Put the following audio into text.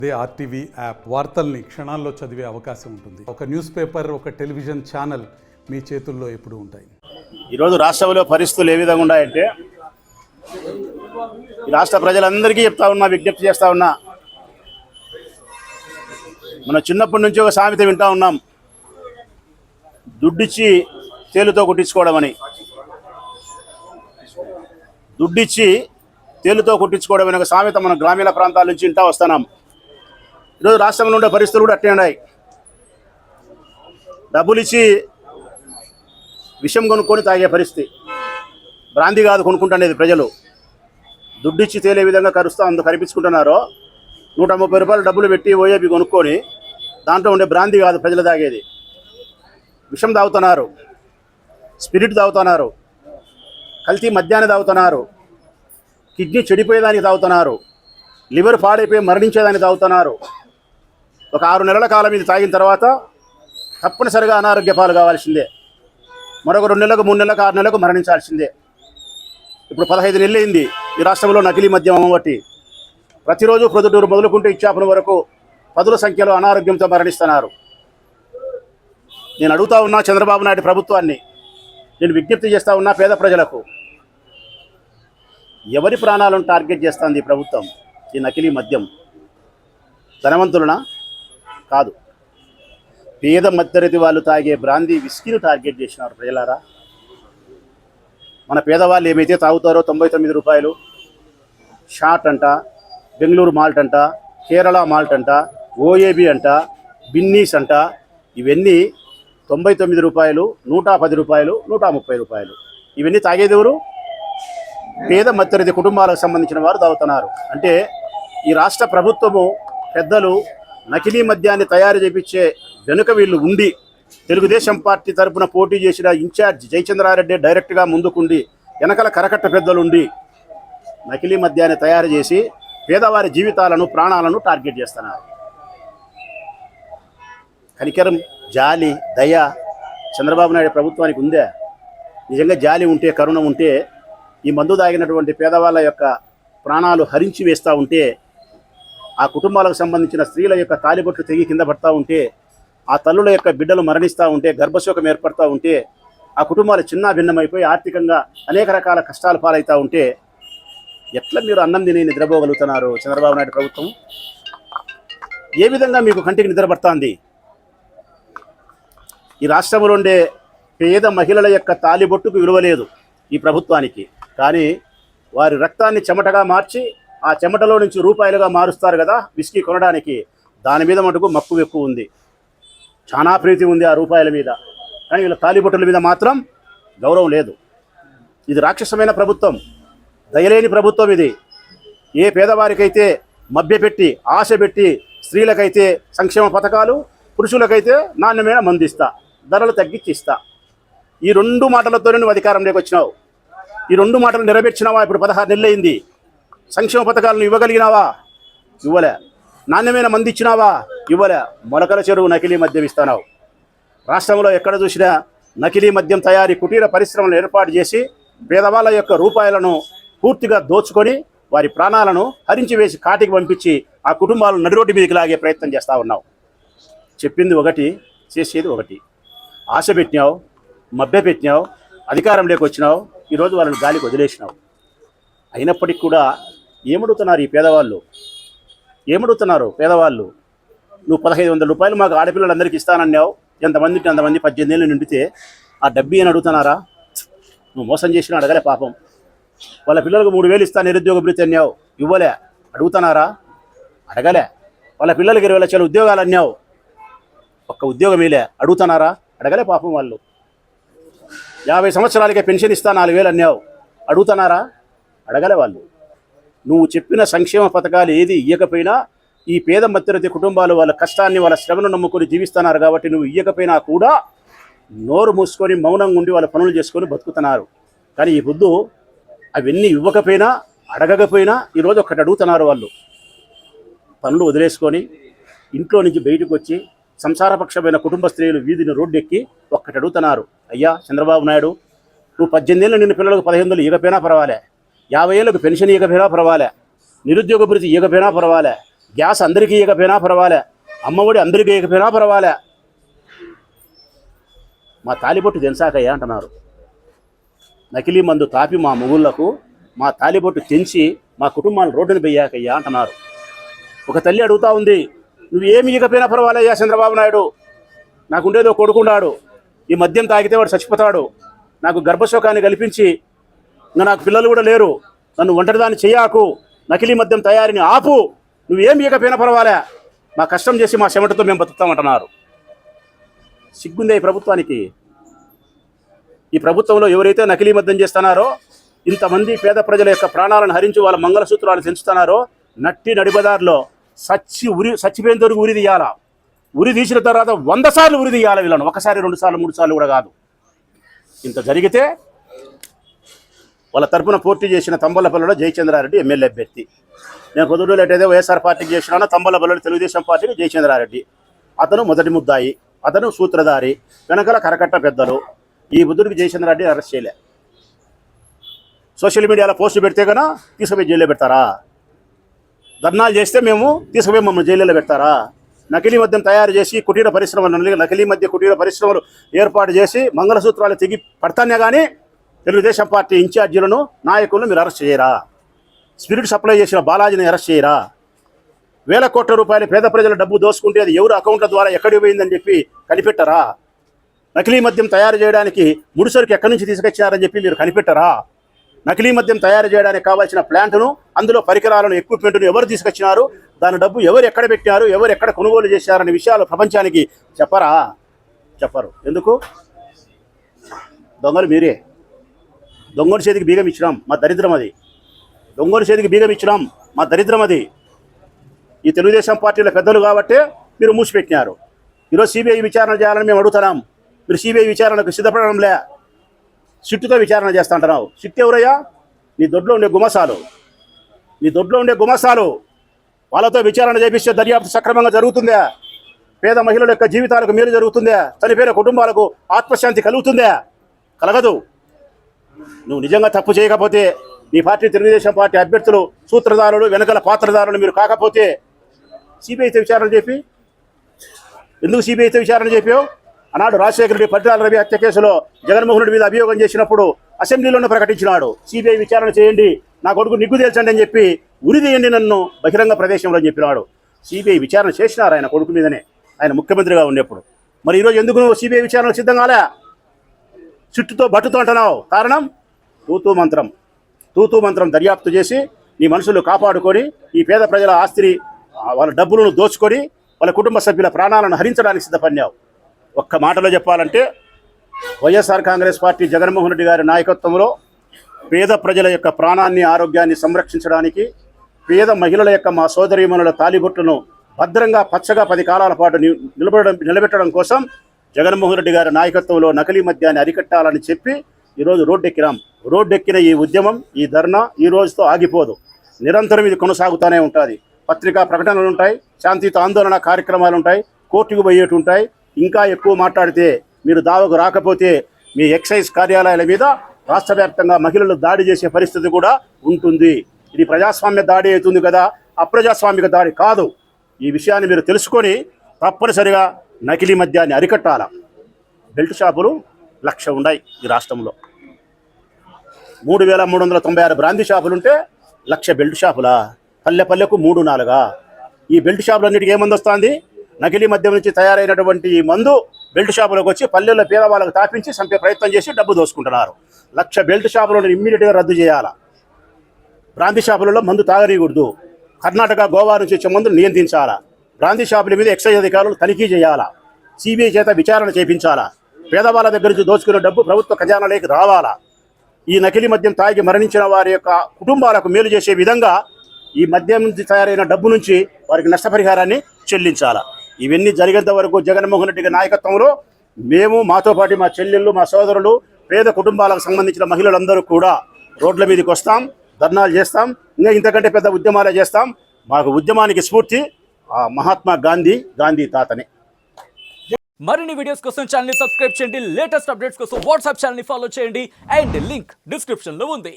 అదే RTV app వార్తల్ని క్షణాల్లో చదివే అవకాశం ఉంటుంది. ఒక న్యూస్ పేపర్, ఒక టెలివిజన్ ఛానల్ మీ చేతుల్లో ఎప్పుడూ ఉంటాయి. ఈరోజు రాష్ట్రంలో పరిస్థితులు ఏ విధంగా ఉన్నాయంటే, ఈ రాష్ట్ర ప్రజలందరికీ చెప్తా ఉన్నా, విజ్ఞప్తి చేస్తూ ఉన్నా. మనం చిన్నప్పటి నుంచి ఒక సామెత వింటూ ఉన్నాం, దుడ్డిచ్చి తేలుతో కుట్టించుకోవడం అని. దుడ్డిచ్చి తేలుతో కుట్టించుకోవడం అనే ఒక సామెత మన గ్రామీణ ప్రాంతాల నుంచి వింటూ వస్తున్నాం. ఈరోజు రాష్ట్రంలో ఉండే పరిస్థితులు కూడా అట్టే ఉన్నాయి. డబ్బులు ఇచ్చి విషం కొనుక్కొని తాగే పరిస్థితి. బ్రాంతి కాదు కొనుక్కుంటున్నది ప్రజలు. దుడ్డిచ్చి తేలే విధంగా కనిపించుకుంటున్నారో 130 రూపాయలు డబ్బులు పెట్టి ఓఏబి కొనుక్కొని దాంట్లో ఉండే బ్రాంతి కాదు ప్రజలు తాగేది. విషం తాగుతున్నారు, స్పిరిట్ తాగుతున్నారు, కల్తీ మద్యాన్ని తాగుతున్నారు, కిడ్నీ చెడిపోయేదానికి తాగుతున్నారు, లివర్ పాడైపోయి మరణించేదానికి తాగుతున్నారు. ఒక 6 నెలల కాలం ఇది తాగిన తర్వాత తప్పనిసరిగా అనారోగ్య పాలు కావాల్సిందే. మరొక 2 నెలలకు, 3 నెలలకు, 6 నెలలకు మరణించాల్సిందే. ఇప్పుడు 15 నెలలు అయింది ఈ రాష్ట్రంలో నకిలీ మద్యం అమ్మబట్టి. ప్రతిరోజు ప్రొద్దుటూరు మొదలుకుంటే ఇచ్చాపురం వరకు పదుల సంఖ్యలో అనారోగ్యంతో మరణిస్తున్నారు. నేను అడుగుతా ఉన్నా చంద్రబాబు నాయుడు ప్రభుత్వాన్ని, నేను విజ్ఞప్తి చేస్తూ ఉన్నా పేద ప్రజలకు, ఎవరి ప్రాణాలను టార్గెట్ చేస్తుంది ఈ ప్రభుత్వం? ఈ నకిలీ మద్యం ధనవంతులనా? కాదు, పేద మధ్యతరగతి వాళ్ళు తాగే బ్రాందీ విస్కీని టార్గెట్ చేసినారు. ప్రజలారా, మన పేదవాళ్ళు ఏమైతే తాగుతారో 99 రూపాయలు షాట్ అంట, బెంగళూరు మాల్ట్ అంట, కేరళ మాల్ట్ అంట, ఓఏబి అంట, బిన్నీస్ అంట, ఇవన్నీ 99 రూపాయలు, 110 రూపాయలు, 130 రూపాయలు. ఇవన్నీ తాగేది ఎవరు? పేద మధ్యతరగతి కుటుంబాలకు సంబంధించిన వారు తాగుతున్నారు. అంటే ఈ రాష్ట్ర ప్రభుత్వము పెద్దలు నకిలీ మద్యాన్ని తయారు చేయించే వెనుక వీళ్ళు ఉండి, తెలుగుదేశం పార్టీ తరఫున పోటీ చేసిన ఇన్ఛార్జ్ జయచంద్రారెడ్డి డైరెక్ట్గా ముందుకుండి, వెనకల కరకట్ట పెద్దలుండి నకిలీ మద్యాన్ని తయారు చేసి పేదవారి జీవితాలను, ప్రాణాలను టార్గెట్ చేస్తున్నారు. కనికరం, జాలి, దయ చంద్రబాబు నాయుడు ప్రభుత్వానికి ఉందే? నిజంగా జాలి ఉంటే, కరుణ ఉంటే, ఈ మందు తాగినటువంటి పేదవాళ్ళ యొక్క ప్రాణాలు హరించి వేస్తూ ఉంటే, ఆ కుటుంబాలకు సంబంధించిన స్త్రీల యొక్క తాలిబొట్లు తెగి కింద పడతా ఉంటే, ఆ తల్లుల యొక్క బిడ్డలు మరణిస్తూ ఉంటే, గర్భశోకం ఏర్పడుతూ ఉంటే, ఆ కుటుంబాలు చిన్న భిన్నమైపోయి ఆర్థికంగా అనేక రకాల కష్టాలు పాలవుతూ ఉంటే, ఎట్లా మీరు అన్నం తిని నిద్రపోగలుగుతున్నారు చంద్రబాబు నాయుడు ప్రభుత్వం? ఏ విధంగా మీకు కంటికి నిద్ర పడుతుంది? ఈ రాష్ట్రంలో ఉండే పేద మహిళల యొక్క తాలిబొట్టుకు విలువ లేదు ఈ ప్రభుత్వానికి. కానీ వారి రక్తాన్ని చెమటగా మార్చి ఆ చెమటలో నుంచి రూపాయలుగా మారుస్తారు కదా విస్కీ కొనడానికి. దాని మీద మటుకు మక్కువ ఎక్కువ ఉంది, చాలా ప్రీతి ఉంది ఆ రూపాయల మీద. కానీ వీళ్ళ తాలిబొట్టుల మీద మాత్రం గౌరవం లేదు. ఇది రాక్షసమైన ప్రభుత్వం, దయలేని ప్రభుత్వం ఇది. ఏ పేదవారికైతే మభ్యపెట్టి, ఆశ పెట్టి, స్త్రీలకైతే సంక్షేమ పథకాలు, పురుషులకైతే నాణ్యమైన మందిస్తా, ధరలు తగ్గించి ఇస్తా. ఈ 2 మాటలతోనే నువ్వు అధికారంలోకి వచ్చినావు. ఈ 2 మాటలు నెరవేర్చినావా? ఇప్పుడు 16 నెలలు అయింది. సంక్షేమ పథకాలను ఇవ్వగలిగినావా? ఇవ్వలే. నాణ్యమైన మంది ఇచ్చినావా? ఇవ్వలే. మొలకల చెరువు నకిలీ మద్యం ఇస్తున్నావు. రాష్ట్రంలో ఎక్కడ చూసినా నకిలీ మద్యం తయారీ కుటీర పరిశ్రమలు ఏర్పాటు చేసి పేదవాళ్ళ యొక్క రూపాయలను పూర్తిగా దోచుకొని వారి ప్రాణాలను హరించి వేసి కాటికి పంపించి ఆ కుటుంబాలను నడిరోడ్డు మీదకి లాగే ప్రయత్నం చేస్తూ ఉన్నావు. చెప్పింది ఒకటి, చేసేది ఒకటి. ఆశ పెట్టినావు, మభ్య పెట్టినావు, అధికారంలోకి వచ్చినావు, ఈరోజు వాళ్ళని గాలికి వదిలేసినావు. అయినప్పటికీ కూడా ఏమడుగుతున్నారు ఈ పేదవాళ్ళు? ఏమడుగుతున్నారు పేదవాళ్ళు? నువ్వు 1500 రూపాయలు మాకు ఆడపిల్లలందరికీ ఇస్తానన్నావు. ఎంతమందికి అంతమంది 18 ఏళ్ళు నిండితే ఆ డబ్బీ అని అడుగుతున్నారా? నువ్వు మోసం చేసినా అడగలే పాపం. వాళ్ళ పిల్లలకు 3000 ఇస్తా నిరుద్యోగ భృతి అన్నావు, ఇవ్వలే. అడుగుతున్నారా? అడగలే. వాళ్ళ పిల్లలకి 20 లక్షల ఉద్యోగాలు అన్నావు, ఒక్క ఉద్యోగం ఇలే. అడుగుతున్నారా? అడగలే పాపం వాళ్ళు. 50 సంవత్సరాలకే పెన్షన్ ఇస్తా 4000 అన్నావు, అడుగుతున్నారా? అడగలే వాళ్ళు. నువ్వు చెప్పిన సంక్షేమ పథకాలు ఏది ఇయ్యకపోయినా ఈ పేద మధ్యతరగతి కుటుంబాలు వాళ్ళ కష్టాన్ని, వాళ్ళ శ్రమను నమ్ముకొని జీవిస్తున్నారు. కాబట్టి నువ్వు ఇయ్యకపోయినా కూడా నోరు మూసుకొని మౌనంగా ఉండి వాళ్ళ పనులు చేసుకొని బతుకుతున్నారు. కానీ ఈ పొద్దు అవన్నీ ఇవ్వకపోయినా, అడగకపోయినా ఈరోజు ఒక్కటి అడుగుతున్నారు వాళ్ళు. పనులు వదిలేసుకొని ఇంట్లో నుంచి బయటకు వచ్చి సంసారపక్షమైన కుటుంబ స్త్రీలు వీధిని రోడ్డెక్కి ఒక్కటి అడుగుతున్నారు, అయ్యా చంద్రబాబు నాయుడు, నువ్వు 18 ఏళ్ళు నిన్న పిల్లలకు 1500 ఇవ్వకపోయినా పర్వాలే, 50 ఏళ్ళకు పెన్షన్ ఇవ్వకపోయినా పర్వాలే, నిరుద్యోగ భృతి ఇవ్వకపోయినా పర్వాలే, గ్యాస్ అందరికీ ఇవ్వకపోయినా పర్వాలే, అమ్మఒడి అందరికీ ఇవ్వకపోయినా పర్వాలే, మా తాలిబొట్టు తెంచాకయ్యా అంటున్నారు. నకిలీ మందు తాపి మా మొగుళ్లకు మా తాలిబొట్టు తెంచి మా కుటుంబాలు రోడ్డును పోయాకయ్యా అంటున్నారు. ఒక తల్లి అడుగుతా ఉంది, నువ్వు ఏమి ఇవ్వకపోయినా పర్వాలయ్యా చంద్రబాబు నాయుడు, నాకు ఉండేదో కొడుకున్నాడు, ఈ మద్యం తాగితే వాడు చచ్చిపోతాడు, నాకు గర్భశోకాన్ని కల్పించి ఇంకా నాకు పిల్లలు కూడా లేరు, నన్ను ఒంటరిదాన్ని చెయ్యాకు, నకిలీ మద్యం తయారీని ఆపు, నువ్వేమి ఇవ్వకపోయినా పర్వాలే, మా కష్టం చేసి మా చెమటతో మేము బతుకుతామంటున్నారు. సిగ్గుందే ఈ ప్రభుత్వానికి. ఈ ప్రభుత్వంలో ఎవరైతే నకిలీ మద్యం చేస్తున్నారో, ఇంతమంది పేద ప్రజల యొక్క ప్రాణాలను హరించి వాళ్ళ మంగళసూత్రాలు తెంచుతున్నారో, నట్టి నడిబదార్లో చచ్చిపోయిన వరకు ఉరి తీయాలా. ఉరి తీసిన తర్వాత 100 సార్లు ఉరి తీయాలి వీళ్ళను, 1 సారి 2 సార్లు 3 సార్లు కూడా కాదు. ఇంత జరిగితే వాళ్ళ తరపున పోటీ చేసిన తంబలపల్లిలో జయచంద్రారెడ్డి ఎమ్మెల్యే అభ్యర్థి. నేను పొద్దుటూరు అయితే వైఎస్ఆర్ పార్టీకి చేసినాను, తంబలపల్లిలో తెలుగుదేశం పార్టీకి జయచంద్రారెడ్డి. అతను మొదటి ముద్దాయి, అతను సూత్రధారి, వెనకాల కరకట్ట పెద్దలు. ఈ బుద్ధుడికి జయచంద్రారెడ్డి అరెస్ట్ చేయలే. సోషల్ మీడియాలో పోస్టులు పెడితే కన్నా తీసుకుపోయి జైల్లో పెడతారా? ధర్నాలు చేస్తే మేము తీసుకుపోయి మమ్మల్ని జైల్లో పెడతారా? నకిలీ మద్యం తయారు చేసి కుటీర పరిశ్రమలు, నకిలీ మద్య కుటీర పరిశ్రమలు ఏర్పాటు చేసి మంగళసూత్రాలు తెగి పడతానే కానీ తెలుగుదేశం పార్టీ ఇన్ఛార్జీలను నాయకులను మీరు అరెస్ట్ చేయరా? స్పిరిట్ సప్లై చేసిన బాలాజీని అరెస్ట్ చేయరా? వేల కోట్ల రూపాయలు పేద ప్రజల డబ్బు దోసుకుంటే అది ఎవరు అకౌంట్ల ద్వారా ఎక్కడికి పోయిందని చెప్పి కనిపెట్టరా? నకిలీ మద్యం తయారు చేయడానికి ముడిసరుకు ఎక్కడి నుంచి తీసుకొచ్చారని చెప్పి మీరు కనిపెట్టరా? నకిలీ మద్యం తయారు చేయడానికి కావాల్సిన ప్లాంట్ను, అందులో పరికరాలను, ఎక్విప్మెంట్ను ఎవరు తీసుకొచ్చినారు, దాని డబ్బు ఎవరు ఎక్కడ పెట్టారు, ఎవరు ఎక్కడ కొనుగోలు చేశారనే విషయాలు ప్రపంచానికి చెప్పరా? చెప్పరు. ఎందుకు? దొంగలు మీరే. దొంగల చేతికి బీగం ఇచ్చినాం, మా దరిద్రం అది. దొంగల చేతికి బీగం ఇచ్చినాం, మా దరిద్రం అది. ఈ తెలుగుదేశం పార్టీల పెద్దలు కాబట్టే మీరు మూసిపెట్టినారు. ఈరోజు సిబిఐ విచారణ చేయాలని మేము అడుగుతున్నాం. మీరు సిబిఐ విచారణకు సిద్ధపడడంలే, సిట్టుతో విచారణ చేస్తా అంటున్నావు. సిట్టు ఎవరయ్యా? నీ దొడ్లో ఉండే గుమసాలు, నీ దొడ్లో ఉండే గుమసాలు. వాళ్ళతో విచారణ చేపిస్తే దర్యాప్తు సక్రమంగా జరుగుతుందా? పేద మహిళల యొక్క జీవితాలకు మేలు జరుగుతుందా? చనిపోయిన కుటుంబాలకు ఆత్మశాంతి కలుగుతుందా? కలగదు. నువ్వు నిజంగా తప్పు చేయకపోతే, నీ పార్టీ తెలుగుదేశం పార్టీ అభ్యర్థులు సూత్రధారులు, వెనకల పాత్రధారులు మీరు కాకపోతే సిబిఐతో విచారణ చెప్పి, ఎందుకు సిబిఐతో విచారణ చెప్పావు? ఆనాడు రాజశేఖర రెడ్డి పరిటాల రవి హత్య కేసులో జగన్మోహన్ రెడ్డి మీద అభియోగం చేసినప్పుడు అసెంబ్లీలోనే ప్రకటించినాడు, సిబిఐ విచారణ చేయండి, నా కొడుకు నిగ్గు తేల్చండి అని చెప్పి, ఉరి తీయండి నన్ను బహిరంగ ప్రదేశంలో అని చెప్పినాడు. సిబిఐ విచారణ చేసినారు ఆయన కొడుకు మీదనే, ఆయన ముఖ్యమంత్రిగా ఉండేప్పుడు. మరి ఈరోజు ఎందుకు నువ్వు సిబిఐ విచారణ సిద్ధం కాలే? చుట్టుతో బట్టుతో అంటున్నావు. కారణం తూతూ మంత్రం దర్యాప్తు చేసి నీ మనుషులు కాపాడుకొని, ఈ పేద ప్రజల ఆస్తిని, వాళ్ళ డబ్బులను దోచుకొని, వాళ్ళ కుటుంబ సభ్యుల ప్రాణాలను హరించడానికి సిద్ధపడినావు. ఒక్క మాటలో చెప్పాలంటే, వైఎస్ఆర్ కాంగ్రెస్ పార్టీ జగన్మోహన్ రెడ్డి గారి నాయకత్వంలో పేద ప్రజల యొక్క ప్రాణాన్ని, ఆరోగ్యాన్ని సంరక్షించడానికి, పేద మహిళల యొక్క మా సోదరీమణుల తాలిబొట్టును భద్రంగా పచ్చగా 10 కాలాల పాటు నిలబెట్టడం కోసం జగన్మోహన్ రెడ్డి గారి నాయకత్వంలో నకిలీ మద్యాన్ని అరికట్టాలని చెప్పి ఈరోజు రోడ్డెక్కినాం. రోడ్డెక్కిన ఈ ఉద్యమం, ఈ ధర్నా ఈ రోజుతో ఆగిపోదు. నిరంతరం ఇది కొనసాగుతూనే ఉంటుంది. పత్రికా ప్రకటనలు ఉంటాయి, శాంతియుత ఆందోళన కార్యక్రమాలు ఉంటాయి, కోర్టుకు పోయేటు ఉంటాయి. ఇంకా ఎక్కువ మాట్లాడితే, మీరు దావకు రాకపోతే మీ ఎక్సైజ్ కార్యాలయాల మీద రాష్ట్ర వ్యాప్తంగా మహిళలు దాడి చేసే పరిస్థితి కూడా ఉంటుంది. ఇది ప్రజాస్వామ్య దాడి అవుతుంది కదా, అప్రజాస్వామిక దాడి కాదు. ఈ విషయాన్ని మీరు తెలుసుకొని తప్పనిసరిగా నకిలీ మద్యాన్ని అరికట్టాల. బెల్ట్ షాపులు 1,00,000 ఉన్నాయి ఈ రాష్ట్రంలో. 3,396 బ్రాందీ షాపులుంటే 1,00,000 బెల్ట్ షాపులా? పల్లెకు 3-4. ఈ బెల్ట్ షాపులన్నిటికీ ఏమంది వస్తుంది? నకిలీ మద్యం నుంచి తయారైనటువంటి ఈ మందు బెల్ట్ షాపులకు వచ్చి పల్లెల్లో పేదవాళ్ళకు తాపించి చంపే ప్రయత్నం చేసి డబ్బు దోసుకుంటున్నారు. 1,00,000 బెల్ట్ షాపులను ఇమ్మీడియట్గా రద్దు చేయాలా. బ్రాందీ షాపులలో మందు తాగనీయకూడదు. కర్ణాటక, గోవా నుంచి వచ్చే మందులు నియంత్రించాలా. బ్రాందీ షాపుల మీద ఎక్సైజ్ అధికారులు తనిఖీ చేయాలా. సిబిఐ చేత విచారణ చేయించాలా. పేదవాళ్ళ దగ్గర నుంచి దోచుకునే డబ్బు ప్రభుత్వ ఖజానాలోకి రావాలా. ఈ నకిలీ మద్యం తాగి మరణించిన వారి యొక్క కుటుంబాలకు మేలు చేసే విధంగా ఈ మద్యం నుంచి తయారైన డబ్బు నుంచి వారికి నష్టపరిహారాన్ని చెల్లించాలా. ఇవన్నీ జరిగేంత వరకు జగన్మోహన్ రెడ్డి నాయకత్వంలో మేము, మాతో పాటు మా చెల్లెళ్ళు, మా సోదరులు, పేద కుటుంబాలకు సంబంధించిన మహిళలందరూ కూడా రోడ్ల మీదకి వస్తాం, ధర్నాలు చేస్తాం, ఇంకా ఇంతకంటే పెద్ద ఉద్యమాలే చేస్తాం. మాకు ఉద్యమానికి స్ఫూర్తి మహాత్మా గాంధీ తాతనే. మరిన్ని వీడియోస్ కోసం ఛానల్ ని సబ్స్క్రైబ్ చేయండి. లేటెస్ట్ అప్డేట్స్ కోసం వాట్సాప్ ఛానల్ ని ఫాలో చేయండి. అండ్ లింక్ డిస్క్రిప్షన్ లో ఉంది.